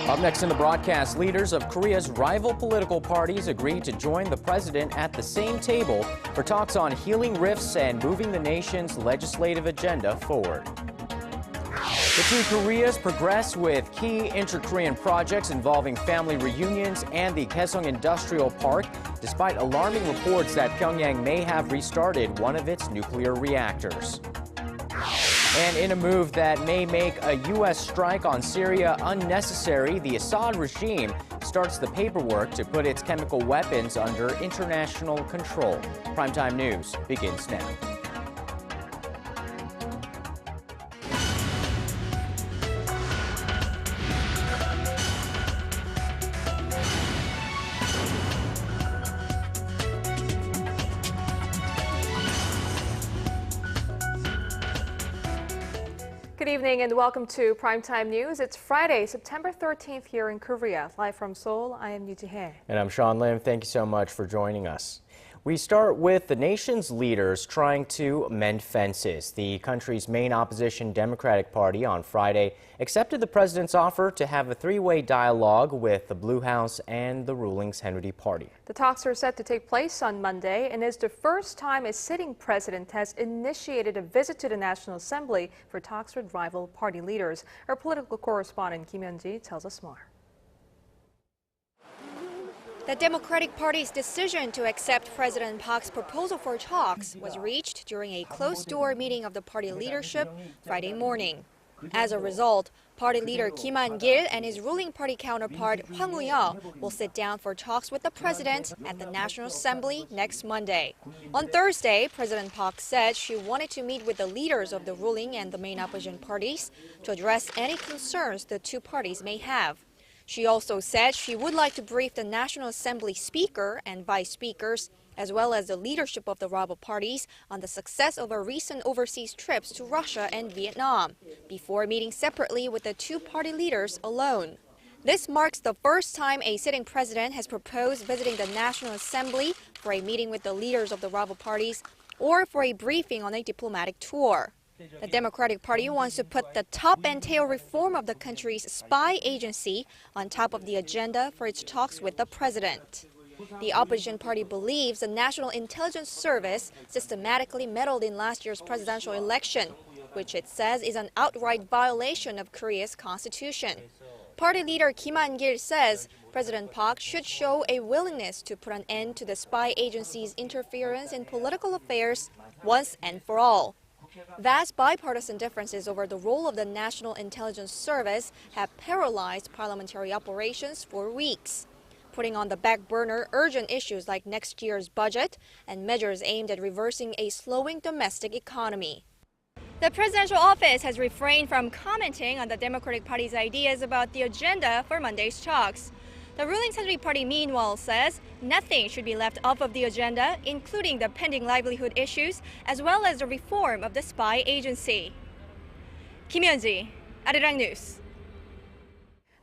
Up next in the broadcast, leaders of Korea's rival political parties agreed to join the president at the same table for talks on healing rifts and moving the nation's legislative agenda forward. The two Koreas progress with key inter-Korean projects involving family reunions and the Gaeseong Industrial Park, despite alarming reports that Pyongyang may have restarted one of its nuclear reactors. And in a move that may make a U.S. strike on Syria unnecessary, the Assad regime starts the paperwork to put its chemical weapons under international control. Primetime News begins now. Good evening and welcome to Primetime News. It's Friday, September 13th here in Korea. Live from Seoul, I am Yoo Ji-hye. And I'm Sean Lim. Thank you so much for joining us. We start with the nation's leaders trying to mend fences. The country's main opposition Democratic Party on Friday accepted the president's offer to have a three-way dialogue with the Blue House and the ruling Saenuri Party. The talks are set to take place on Monday and is the first time a sitting president has initiated a visit to the National Assembly for talks with rival party leaders. Our political correspondent Kim Hyun-ji tells us more. The Democratic Party's decision to accept President Park's proposal for talks was reached during a closed-door meeting of the party leadership Friday morning. As a result, party leader Kim Han-gil and his ruling party counterpart Hwang Woo-yeol will sit down for talks with the president at the National Assembly next Monday. On Thursday, President Park said she wanted to meet with the leaders of the ruling and the main opposition parties to address any concerns the two parties may have. She also said she would like to brief the National Assembly Speaker and Vice Speakers, as well as the leadership of the rival parties, on the success of her recent overseas trips to Russia and Vietnam, before meeting separately with the two party leaders alone. This marks the first time a sitting president has proposed visiting the National Assembly for a meeting with the leaders of the rival parties or for a briefing on a diplomatic tour. The Democratic Party wants to put the top and tail reform of the country's spy agency on top of the agenda for its talks with the president. The opposition party believes the National Intelligence Service systematically meddled in last year's presidential election, which it says is an outright violation of Korea's constitution. Party leader Kim Han-gil says President Park should show a willingness to put an end to the spy agency's interference in political affairs once and for all. Vast bipartisan differences over the role of the National Intelligence Service have paralyzed parliamentary operations for weeks, putting on the back burner urgent issues like next year's budget and measures aimed at reversing a slowing domestic economy. The presidential office has refrained from commenting on the Democratic Party's ideas about the agenda for Monday's talks. The ruling Saenuri Party, meanwhile, says nothing should be left off of the agenda, including the pending livelihood issues, as well as the reform of the spy agency. Kim Hyun-ji, Arirang News.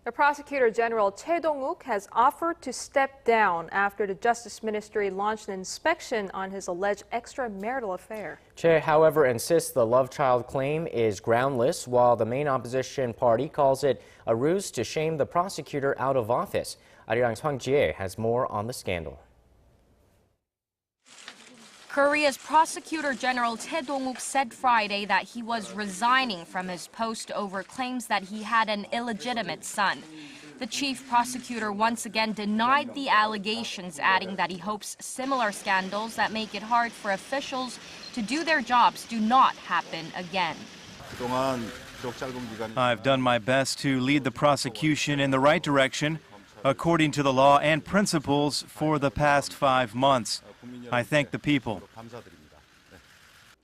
The Prosecutor General Choi Dong-wook has offered to step down after the Justice Ministry launched an inspection on his alleged extramarital affair. Choi, however, insists the love child claim is groundless, while the main opposition party calls it a ruse to shame the prosecutor out of office. Arirang's Hwang Ji-hye has more on the scandal. Korea's Prosecutor General Choi Dong-wook said Friday that he was resigning from his post over claims that he had an illegitimate son. The chief prosecutor once again denied the allegations, adding that he hopes similar scandals that make it hard for officials to do their jobs do not happen again. I've done my best to lead the prosecution in the right direction, according to the law and principles, for the past 5 months. I thank the people.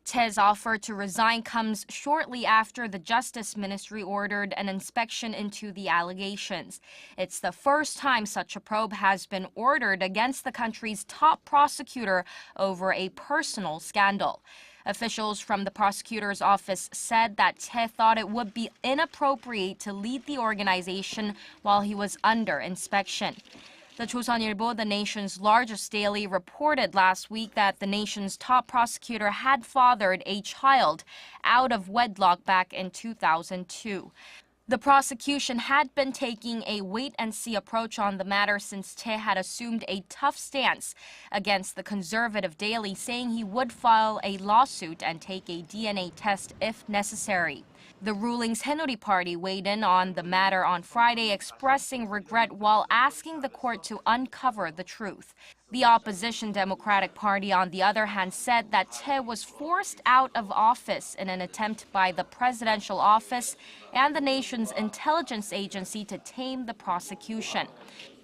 Choi's offer to resign comes shortly after the Justice Ministry ordered an inspection into the allegations. It's the first time such a probe has been ordered against the country's top prosecutor over a personal scandal. Officials from the prosecutor's office said that Choi thought it would be inappropriate to lead the organization while he was under inspection. The Joseonilbo, the nation's largest daily, reported last week that the nation's top prosecutor had fathered a child out of wedlock back in 2002. The prosecution had been taking a wait-and-see approach on the matter since Tae had assumed a tough stance against the conservative daily, saying he would file a lawsuit and take a DNA test if necessary. The ruling's Haenuri party weighed in on the matter on Friday, expressing regret while asking the court to uncover the truth. The opposition Democratic Party, on the other hand, said that Tae was forced out of office in an attempt by the presidential office and the nation's intelligence agency to tame the prosecution.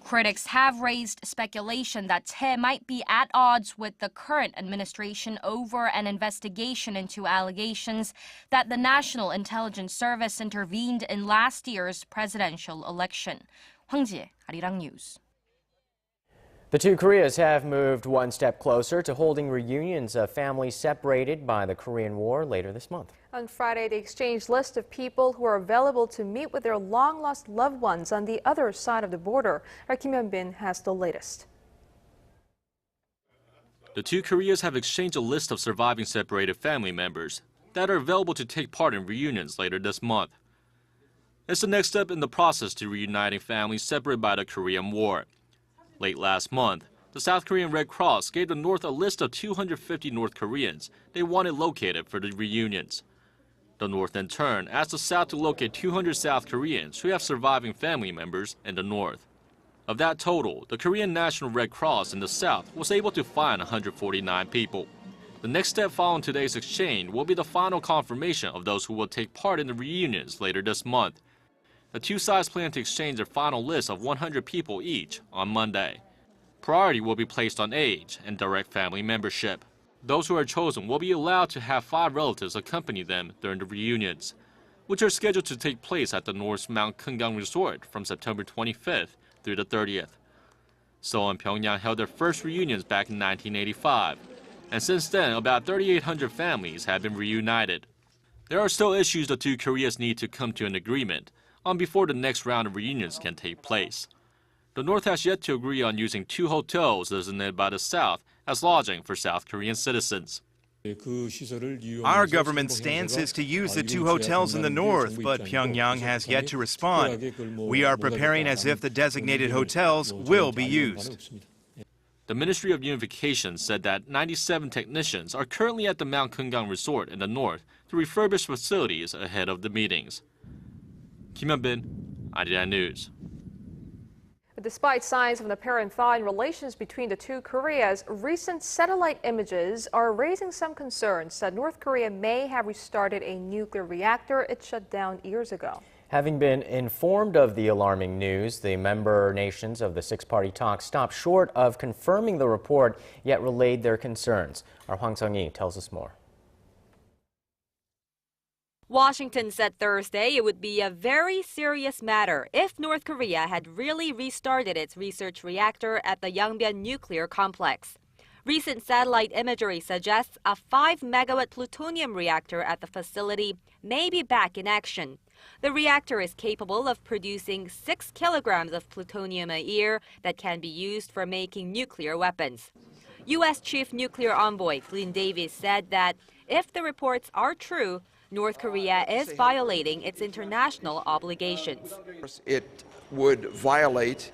Critics have raised speculation that Tae might be at odds with the current administration over an investigation into allegations that the National Intelligence Service intervened in last year's presidential election. Hwang Ji-hye, Arirang News. The two Koreas have moved one step closer to holding reunions of families separated by the Korean War later this month. On Friday, they exchanged lists of people who are available to meet with their long-lost loved ones on the other side of the border. Our Kim Hyun-bin has the latest. The two Koreas have exchanged a list of surviving separated family members that are available to take part in reunions later this month. It's the next step in the process to reuniting families separated by the Korean War. Late last month, the South Korean Red Cross gave the North a list of 250 North Koreans they wanted located for the reunions. The North in turn asked the South to locate 200 South Koreans who have surviving family members in the North. Of that total, the Korean National Red Cross in the South was able to find 149 people. The next step following today's exchange will be the final confirmation of those who will take part in the reunions later this month. The two sides plan to exchange their final list of 100 people each on Monday. Priority will be placed on age and direct family membership. Those who are chosen will be allowed to have 5 relatives accompany them during the reunions, which are scheduled to take place at the North's Mount Keungang Resort from September 25th through the 30th. Seoul and Pyongyang held their first reunions back in 1985, and since then about 3,800 families have been reunited. There are still issues the two Koreas need to come to an agreement on before the next round of reunions can take place. The North has yet to agree on using 2 hotels designated by the South as lodging for South Korean citizens. Our government's stance is to use the 2 hotels in the north, but Pyongyang has yet to respond. We are preparing as if the designated hotels will be used. The Ministry of Unification said that 97 technicians are currently at the Mount Keungang Resort in the north to refurbish facilities ahead of the meetings. Kim Hyun-bin, Arirang News. Despite signs of an apparent thaw in relations between the two Koreas, recent satellite images are raising some concerns that North Korea may have restarted a nuclear reactor it shut down years ago. Having been informed of the alarming news, the member nations of the six-party talks stopped short of confirming the report, yet relayed their concerns. Our Hwang Sung-yi tells us more. Washington said Thursday it would be a very serious matter if North Korea had really restarted its research reactor at the Yongbyon nuclear complex. Recent satellite imagery suggests a 5-megawatt plutonium reactor at the facility may be back in action. The reactor is capable of producing 6 kilograms of plutonium a year that can be used for making nuclear weapons. U.S. Chief Nuclear Envoy Glyn Davis said that if the reports are true, North Korea is violating its international obligations. It would violate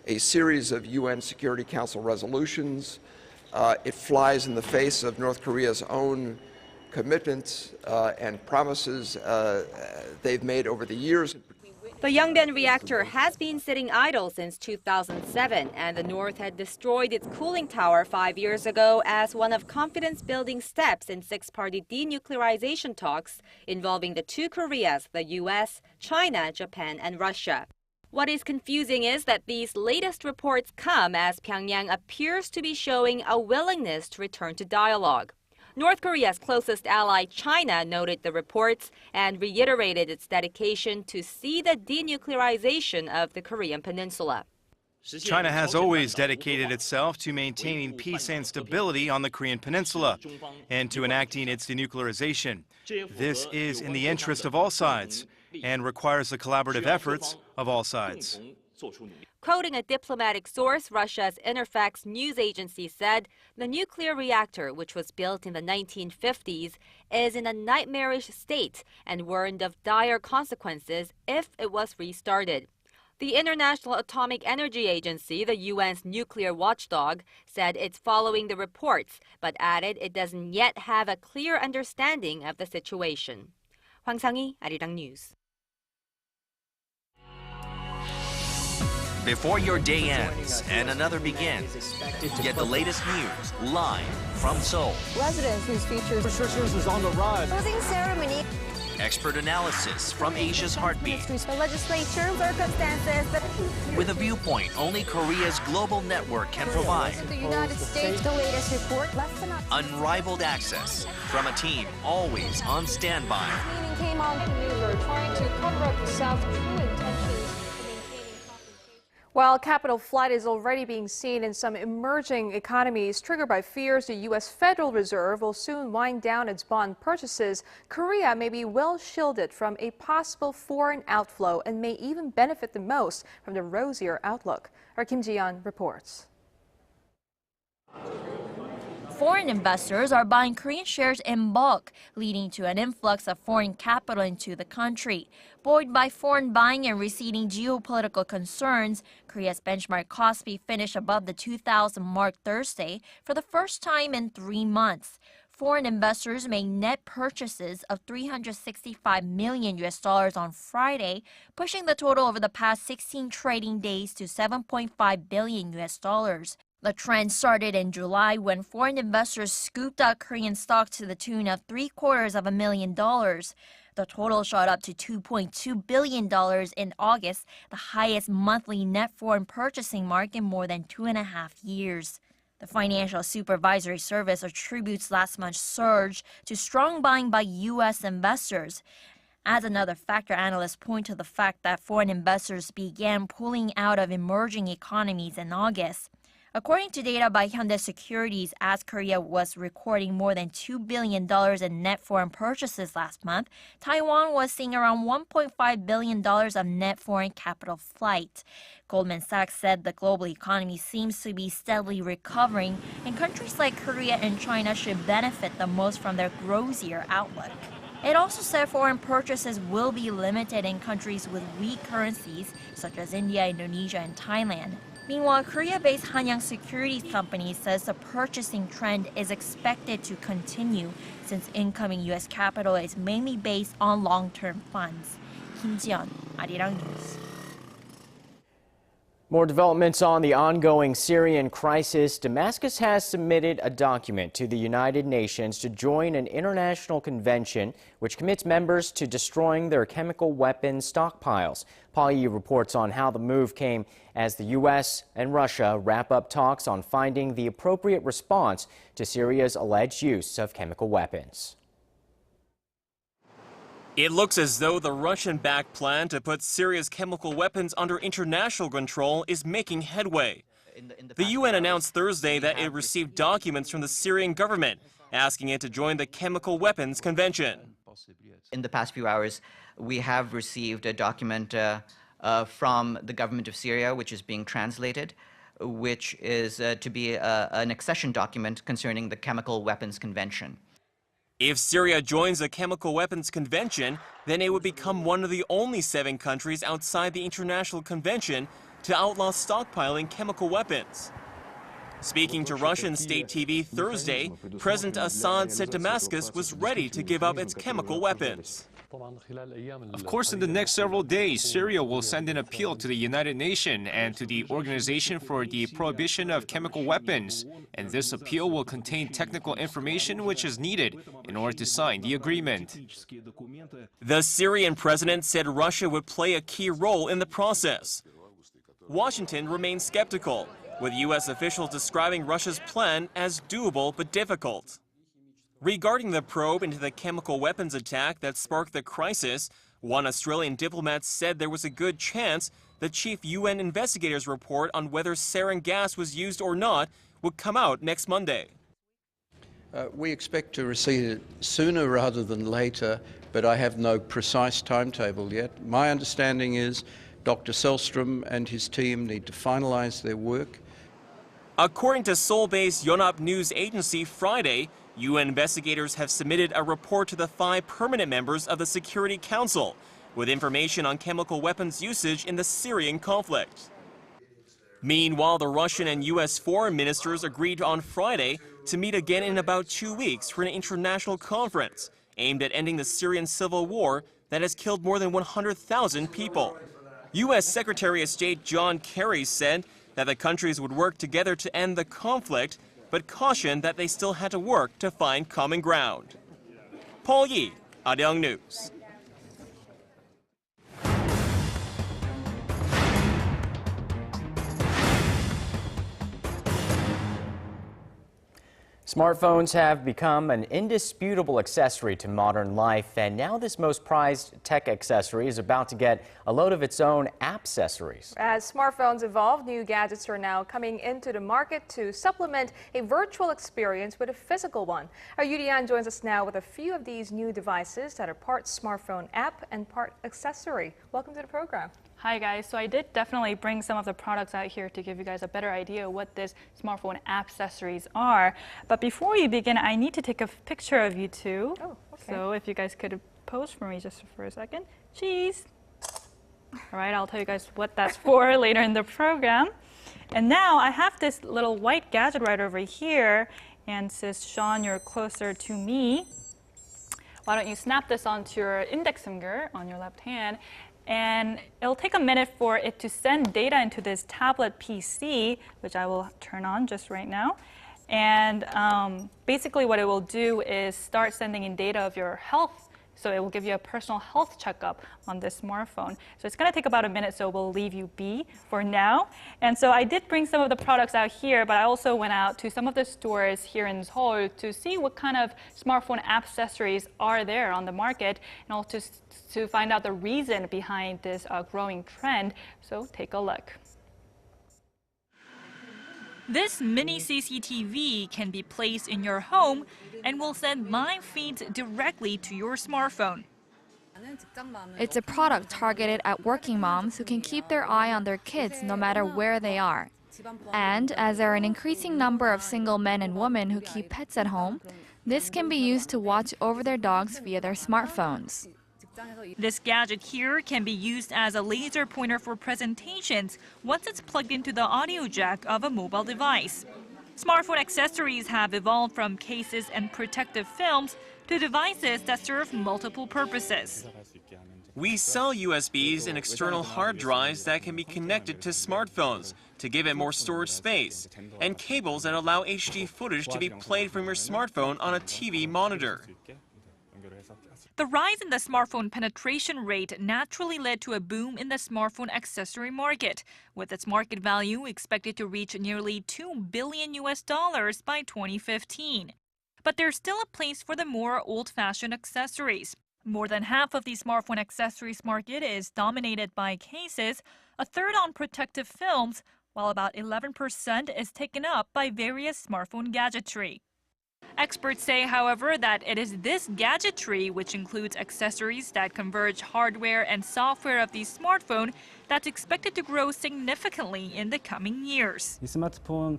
a series of UN Security Council resolutions. It flies in the face of North Korea's own commitments and promises they've made over the years. The Yongbyon reactor has been sitting idle since 2007, and the North had destroyed its cooling tower 5 years ago as one of confidence-building steps in six-party denuclearization talks involving the two Koreas, the U.S., China, Japan, and Russia. What is confusing is that these latest reports come as Pyongyang appears to be showing a willingness to return to dialogue. North Korea's closest ally, China, noted the reports and reiterated its dedication to see the denuclearization of the Korean peninsula. China has always dedicated itself to maintaining peace and stability on the Korean peninsula and to enacting its denuclearization. This is in the interest of all sides and requires the collaborative efforts of all sides. Quoting a diplomatic source, Russia's Interfax news agency said the nuclear reactor, which was built in the 1950s, is in a nightmarish state and warned of dire consequences if it was restarted. The International Atomic Energy Agency, the UN's nuclear watchdog, said it's following the reports, but added it doesn't yet have a clear understanding of the situation. Hwang Sang-hee, Arirang News. Before your day ends and another begins, get the latest news live from Seoul. Residents whose features restrictions is on the rise. closing ceremony. Expert analysis from Asia's heartbeat. The legislature circumstances that With a viewpoint only Korea's global network can provide. the United States, the latest report, less than a Unrivaled access from a team always on standby. Meaning came on the news are trying to cover up the South's true intentions of maintaining confrontation. While capital flight is already being seen in some emerging economies triggered by fears the U.S. Federal Reserve will soon wind down its bond purchases, Korea may be well shielded from a possible foreign outflow and may even benefit the most from the rosier outlook. Our Kim Ji-yeon reports. Foreign investors are buying Korean shares in bulk, leading to an influx of foreign capital into the country. Buoyed by foreign buying and receding geopolitical concerns, Korea's benchmark Kospi finished above the 2,000 mark Thursday for the first time in 3 months. Foreign investors made net purchases of $365 million on Friday, pushing the total over the past 16 trading days to $7.5 billion. The trend started in July when foreign investors scooped up Korean stock to the tune of $750,000. The total shot up to $2.2 billion in August, the highest monthly net foreign purchasing mark in more than 2.5 years. The Financial Supervisory Service attributes last month's surge to strong buying by U.S. investors. As another factor, analysts point to the fact that foreign investors began pulling out of emerging economies in August. According to data by Hyundai Securities, as Korea was recording more than $2 billion in net foreign purchases last month, Taiwan was seeing around $1.5 billion of net foreign capital flight. Goldman Sachs said the global economy seems to be steadily recovering, and countries like Korea and China should benefit the most from their rosier outlook. It also said foreign purchases will be limited in countries with weak currencies, such as India, Indonesia, and Thailand. Meanwhile, Korea-based Hanyang Securities Company says the purchasing trend is expected to continue since incoming U.S. capital is mainly based on long-term funds. Kim Ji-yeon, Arirang News. More developments on the ongoing Syrian crisis. Damascus has submitted a document to the United Nations to join an international convention which commits members to destroying their chemical weapons stockpiles. Paul Yi reports on how the move came as the U.S. and Russia wrap up talks on finding the appropriate response to Syria's alleged use of chemical weapons. It looks as though the Russian-backed plan to put Syria's chemical weapons under international control is making headway. The UN announced Thursday that it received documents from the Syrian government asking it to join the Chemical Weapons Convention. In the past few hours, we have received a document from the government of Syria, which is being translated, which is to be an accession document concerning the Chemical Weapons Convention. If Syria joins the Chemical Weapons Convention, then it would become one of the only 7 countries outside the International Convention to outlaw stockpiling chemical weapons. Speaking to Russian state TV Thursday, President Assad said Damascus was ready to give up its chemical weapons. Of course, in the next several days, Syria will send an appeal to the United Nations and to the Organization for the Prohibition of Chemical Weapons. And this appeal will contain technical information which is needed in order to sign the agreement. The Syrian president said Russia would play a key role in the process. Washington remains skeptical, with U.S. officials describing Russia's plan as doable but difficult. Regarding the probe into the chemical weapons attack that sparked the crisis, one Australian diplomat said there was a good chance the chief UN investigator's report on whether sarin gas was used or not would come out next Monday. We expect to receive it sooner rather than later, but I have no precise timetable yet. My understanding is Dr. Selstrom and his team need to finalize their work. According to Seoul-based Yonhap News Agency Friday, UN investigators have submitted a report to the 5 permanent members of the Security Council with information on chemical weapons usage in the Syrian conflict. Meanwhile, the Russian and U.S. foreign ministers agreed on Friday to meet again in about 2 weeks for an international conference aimed at ending the Syrian civil war that has killed more than 100,000 people. U.S. Secretary of State John Kerry said that the countries would work together to end the conflict, but cautioned that they still had to work to find common ground. Paul Yi, Arirang News. Smartphones have become an indisputable accessory to modern life, and now this most prized tech accessory is about to get a load of its own app-accessories. As smartphones evolve, new gadgets are now coming into the market to supplement a virtual experience with a physical one. Our Yudian joins us now with a few of these new devices that are part smartphone app and part accessory. Welcome to the program. Hi guys, so I did definitely bring some of the products out here to give you guys a better idea of what this smartphone accessories are. But before we begin, I need to take a picture of you two. Oh, okay. So if you guys could pose for me just for a second. Cheese. All right, I'll tell you guys what that's for later in the program. And now I have this little white gadget right over here. And since Sean, you're closer to me, why don't you snap this onto your index finger on your left hand. And it'll take a minute for it to send data into this tablet PC, which I will turn on just right now. And basically what it will do is start sending in data of your health. So it will give you a personal health checkup on this smartphone. So it's going to take about a minute, so we'll leave you be for now. And so I did bring some of the products out here, but I also went out to some of the stores here in Seoul to see what kind of smartphone accessories are there on the market, and also to find out the reason behind this growing trend. So take a look. This mini CCTV can be placed in your home and will send live feeds directly to your smartphone. It's a product targeted at working moms who can keep their eye on their kids no matter where they are. And as there are an increasing number of single men and women who keep pets at home, this can be used to watch over their dogs via their smartphones. This gadget here can be used as a laser pointer for presentations once it's plugged into the audio jack of a mobile device. Smartphone accessories have evolved from cases and protective films to devices that serve multiple purposes. We sell USBs and external hard drives that can be connected to smartphones to give it more storage space, and cables that allow HD footage to be played from your smartphone on a TV monitor. The rise in the smartphone penetration rate naturally led to a boom in the smartphone accessory market, with its market value expected to reach nearly $2 billion by 2015. But there's still a place for the more old-fashioned accessories. More than half of the smartphone accessories market is dominated by cases, a third on protective films, while about 11% is taken up by various smartphone gadgetry. Experts say, however, that it is this gadgetry, which includes accessories that converge hardware and software of the smartphone, that's expected to grow significantly in the coming years.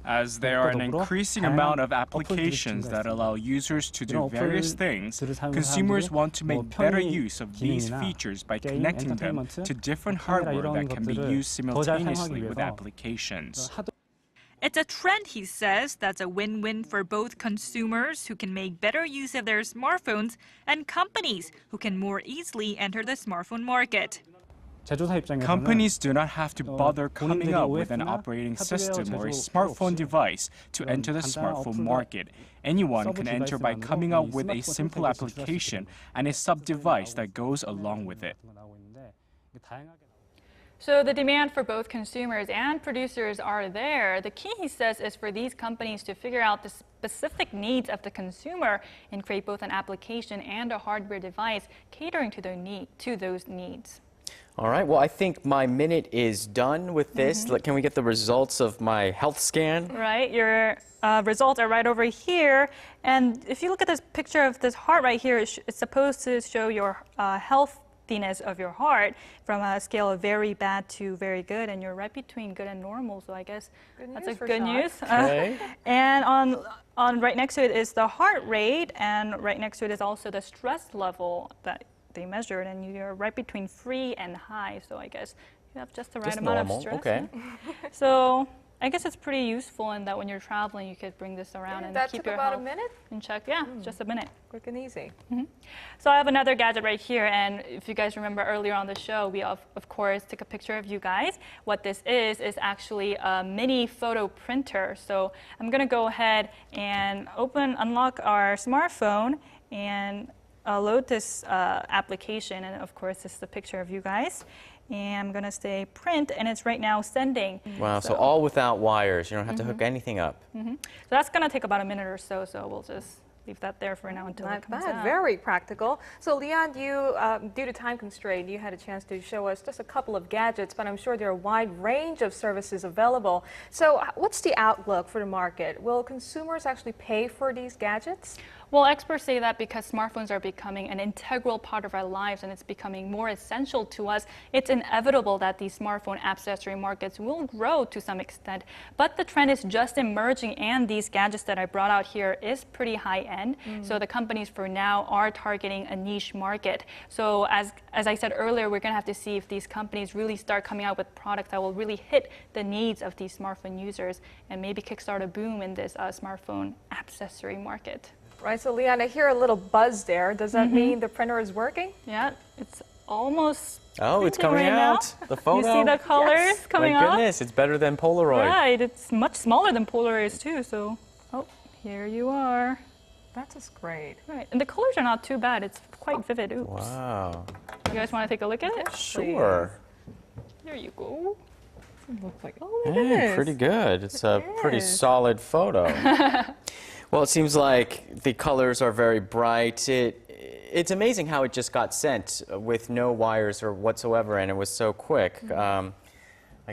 As there are an increasing amount of applications that allow users to do various things, consumers want to make better use of these features by connecting them to different hardware that can be used simultaneously with applications. It's a trend, he says, that's a win-win for both consumers who can make better use of their smartphones and companies who can more easily enter the smartphone market. Companies do not have to bother coming up with an operating system or a smartphone device to enter the smartphone market. Anyone can enter by coming up with a simple application and a sub-device that goes along with it. So the demand for both consumers and producers are there. The key, he says, is for these companies to figure out the specific needs of the consumer and create both an application and a hardware device catering to those needs. All right, well, I think my minute is done with this. Can we get the results of my health scan? Right, your results are right over here. And if you look at this picture of this heart right here, it's supposed to show your health healthiness of your heart from a scale of very bad to very good, and you're right between good and normal. So I guess that's a good news. Okay. And on right next to it is the heart rate, and right next to it is also the stress level that they measured, and you're right between free and high. So I guess you have just the right amount of stress. Okay. So I guess it's pretty useful in that when you're traveling, you could bring this around and keep your about health a minute? in check. Yeah, just a minute. Quick and easy. So I have another gadget right here, and if you guys remember earlier on the show, we of course took a picture of you guys. What this is actually a mini photo printer. So I'm gonna go ahead and unlock our smartphone and load this application, and of course this is the picture of you guys. And I'm gonna say print, and it's right now sending. Wow, so all without wires. You don't have to hook anything up. So that's gonna take about a minute or so, so we'll just leave that there for now until it comes out. Very practical. So Leon, you, due to time constraint, you had a chance to show us just a couple of gadgets, but I'm sure there are a wide range of services available. So what's the outlook for the market? Will consumers actually pay for these gadgets? Well, experts say that because smartphones are becoming an integral part of our lives and it's becoming more essential to us, it's inevitable that these smartphone accessory markets will grow to some extent. But the trend is just emerging, and these gadgets that I brought out here is pretty high end. So the companies for now are targeting a niche market. So as I said earlier, we're going to have to see if these companies really start coming out with products that will really hit the needs of these smartphone users and maybe kickstart a boom in this smartphone accessory market. Right, so Leon, I hear a little buzz there. Does that mean the printer is working? Yeah, it's almost it's coming out. The photo. You see the colors coming out? My goodness, it's better than Polaroid. Right, it's much smaller than Polaroids too, so, here you are. That is great. Right, and the colors are not too bad. It's quite vivid. Oops. Wow. You guys want to take a look at it? Sure. There you go. It looks like, oh my goodness. Pretty good. It's a pretty solid photo. Well, it seems like the colors are very bright. It's amazing how it just got sent with no wires or whatsoever, and it was so quick. I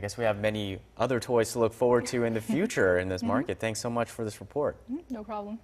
guess we have many other toys to look forward to in the future in this market. Thanks so much for this report. No problem.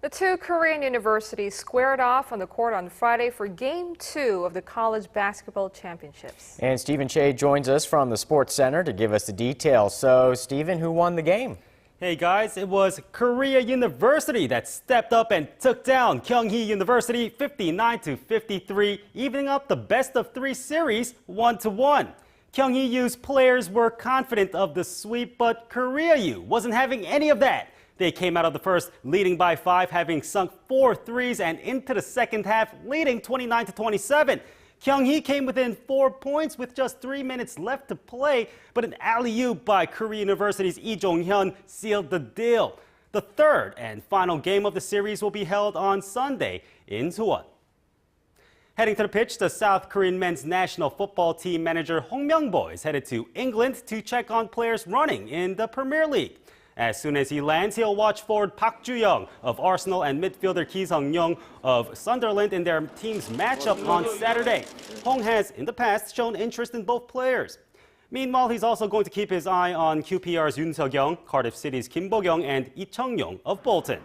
The two Korean universities squared off on the court on Friday for Game 2 of the College Basketball Championships. And Stephen Che joins us from the Sports Center to give us the details. So, Stephen, who won the game? Hey guys, it was Korea University that stepped up and took down Kyunghee University 59-53, evening up the best-of-3 series 1-1. Kyunghee U's players were confident of the sweep, but Korea U wasn't having any of that. They came out of the first leading by 5, having sunk 4 threes, and into the second half leading 29-27. Kyunghee came within 4 points with just 3 minutes left to play, but an alley-oop by Korea University's Lee Jong-hyun sealed the deal. The third and final game of the series will be held on Sunday in Suwon. Heading to the pitch, the South Korean men's national football team manager Hong Myung-bo is headed to England to check on players running in the Premier League. As soon as he lands, he'll watch forward Park Ju-young of Arsenal and midfielder Ki Sung-young of Sunderland in their team's matchup on Saturday. Hong has, in the past, shown interest in both players. Meanwhile, he's also going to keep his eye on QPR's Yoon Seok-young, Cardiff City's Kim Bo-kyung, and Lee Chung-yong of Bolton.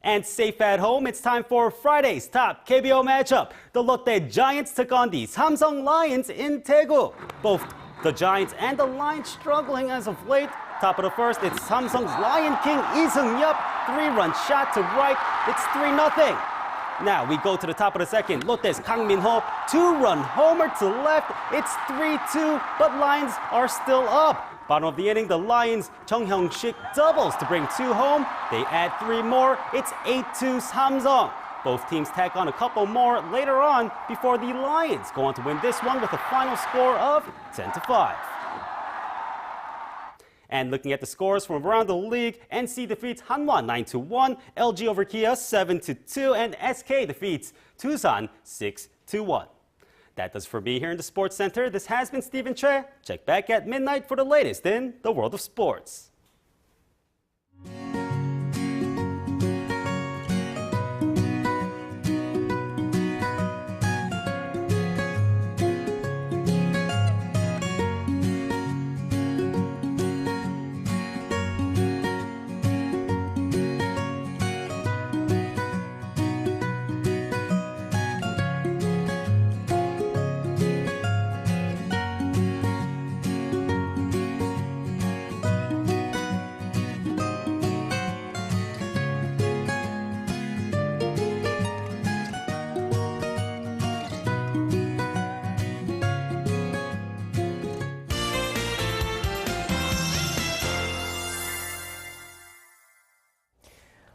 And safe at home, it's time for Friday's top KBO matchup. The Lotte Giants took on the Samsung Lions in Daegu. Both the Giants and the Lions struggling as of late. Top of the first, it's Samsung's Lion King Lee Seung-yup, 3-run shot to right. It's 3-0. Now we go to the top of the second. Lotte's Kang Min-ho, 2-run homer to left. It's 3-2, but Lions are still up. Bottom of the inning, the Lions' Chung Hyung-sik doubles to bring 2 home. They add 3 more. It's 8-2 Samsung. Both teams tack on a couple more later on before the Lions go on to win this one with a final score of 10-5. And looking at the scores from around the league, NC defeats Hanwha 9-1, LG over Kia 7-2, and SK defeats Tusan 6-1. That does for me here in the Sports Center. This has been Stephen Che. Check back at midnight for the latest in the world of sports.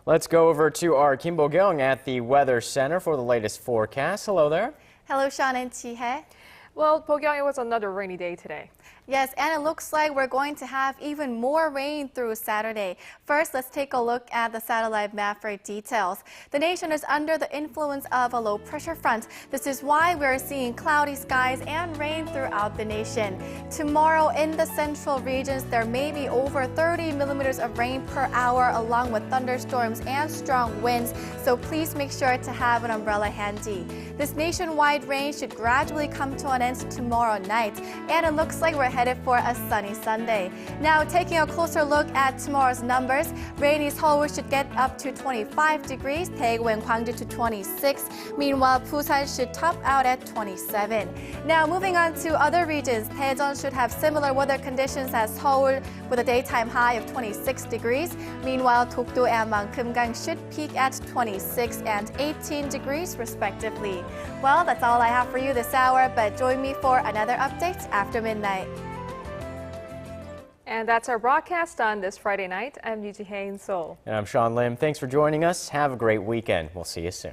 Let's go over to our Kim Bo-kyung at the Weather Center for the latest forecast. Hello there. Hello, Sean and Chi-hye. Well, Pyongyang, it was another rainy day today. Yes, and it looks like we're going to have even more rain through Saturday. First, let's take a look at the satellite map for details. The nation is under the influence of a low pressure front. This is why we're seeing cloudy skies and rain throughout the nation. Tomorrow in the central regions, there may be over 30 millimeters of rain per hour along with thunderstorms and strong winds, so please make sure to have an umbrella handy. This nationwide rain should gradually come to an end tomorrow night, and it looks like we're headed for a sunny Sunday. Now, taking a closer look at tomorrow's numbers, rainy Seoul should get up to 25 degrees, Daegu and Gwangju to 26. Meanwhile, Busan should top out at 27. Now, moving on to other regions, Daejeon should have similar weather conditions as Seoul with a daytime high of 26 degrees. Meanwhile, Dokdo and Mangkeugang should peak at 26 and 18 degrees respectively. Well, that's all I have for you this hour, but join me for another update after midnight. And that's our broadcast on this Friday night. I'm Yoo Ji-hye in Seoul. And I'm Sean Lim. Thanks for joining us. Have a great weekend. We'll see you soon.